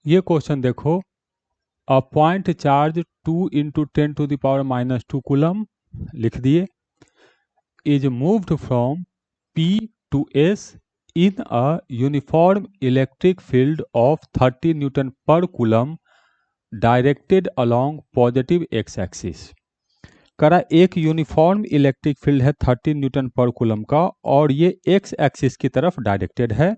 ये क्वेश्चन देखो, a point charge 2 × 10⁻⁻² coulomb लिख दिए, is moved from P to S in a uniform electric field of 30 Newton पर coulomb directed along positive x axis. करा एक uniform electric field है 30 Newton पर coulomb का और ये एक्स एक्सिस की तरफ डायरेक्टेड है,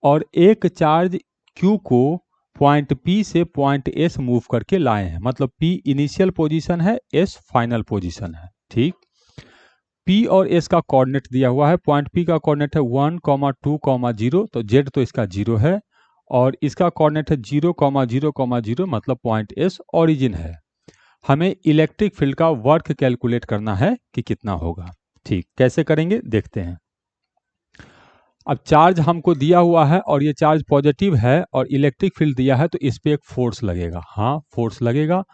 और एक चार्ज Q को पॉइंट P से पॉइंट S मूव करके लाए हैं। मतलब P इनिशियल पोजीशन है, S फाइनल पोजीशन है। ठीक, P और S का कोऑर्डिनेट दिया हुआ है। पॉइंट P का कोऑर्डिनेट है 1, 2, 0, तो Z तो इसका 0 है, और इसका कोऑर्डिनेट है 0, 0, 0, मतलब पॉइंट S ओरिजिन है। हमें इलेक्ट्रिक फील्ड का वर्क कैलकुलेट करना है कि कितना होगा। ठीक, कैसे करेंगे देखते हैं। अब चार्ज हमको दिया हुआ है और ये चार्ज पॉजिटिव है और इलेक्ट्रिक फील्ड दिया है, तो इस पे एक फोर्स लगेगा। हाँ, फोर्स लगेगा।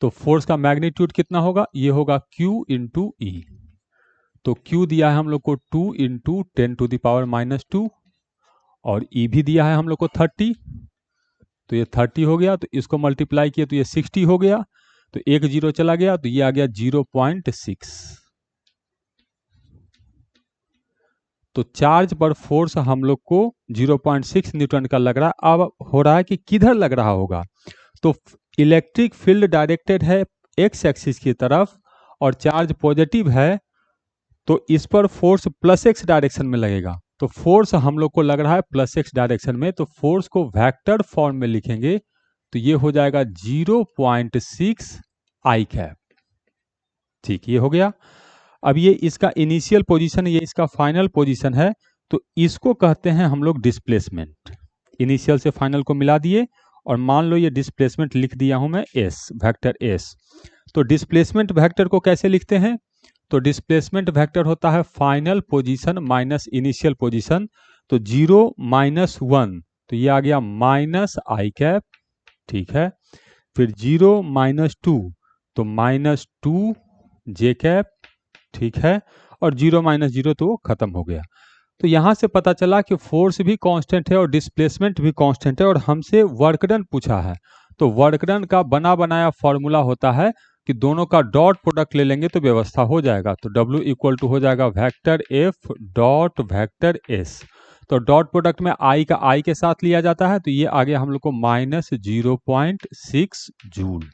तो फोर्स का मैग्नीट्यूड कितना होगा? ये होगा Q × E। तो Q दिया है हम लोग को 2 × 10⁻⁻², और E भी दिया है हम लोग को 30, तो ये 30 हो गया। तो इसको मल्टीप्लाई किया तो ये 60 हो गया, तो एक जीरो चला गया, तो ये आ गया 0.6। तो चार्ज पर फोर्स हम लोग को 0.6 न्यूटन का लग रहा है। अब हो रहा है कि किधर लग रहा होगा, तो इलेक्ट्रिक फील्ड डायरेक्टेड है एक्स एक्सिस की तरफ और चार्ज पॉजिटिव है, तो इस पर फोर्स +x डायरेक्शन में लगेगा। तो फोर्स हम लोग को लग रहा है +x डायरेक्शन में, तो फोर्स को वेक्टर फॉर्म में लिखेंगे तो ये हो जाएगा 0.6 I कैप। ठीक, ये हो गया। अब ये इसका इनिशियल पोजीशन, ये इसका फाइनल पोजीशन है, तो इसको कहते हैं हम लोग डिस्प्लेसमेंट। इनिशियल से फाइनल को मिला दिए और मान लो ये डिस्प्लेसमेंट लिख दिया हूं मैं S, वेक्टर S। तो डिस्प्लेसमेंट वेक्टर को कैसे लिखते हैं? तो डिस्प्लेसमेंट वेक्टर होता है final position minus initial position. तो 0 - 1, तो ये आ गया -I कैप। ठीक है, फिर 0 - 2, तो -2 J कैप। ठीक है, और 0 - 0 तो वो खत्म हो गया। तो यहां से पता चला कि फोर्स भी कांस्टेंट है और डिस्प्लेसमेंट भी कांस्टेंट है, और हमसे वर्क डन पूछा है। तो वर्क डन का बना बनाया फॉर्मूला होता है कि दोनों का डॉट प्रोडक्ट ले लेंगे तो व्यवस्था हो जाएगा। तो W = हो जाएगा vector F dot vector S। तो डॉट प्रोडक्ट में I का I के साथ लिया जाता है, तो ये आ गया हम लोग को -0.6 जूल।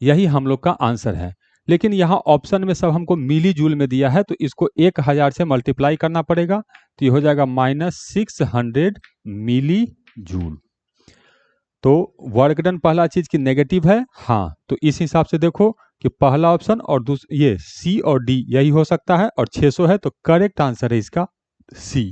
यही हम लोग का आंसर है। लेकिन यहाँ ऑप्शन में सब हमको मिली जूल में दिया है, तो इसको 1000 से मल्टीप्लाई करना पड़ेगा, तो ये हो जाएगा -600 मिली जूल। तो वर्क डन पहला चीज की नेगेटिव है। हाँ, तो इस हिसाब से देखो कि पहला ऑप्शन और ये C और D यही हो सकता है, और 600 है, तो करेक्ट आंसर है इसका C।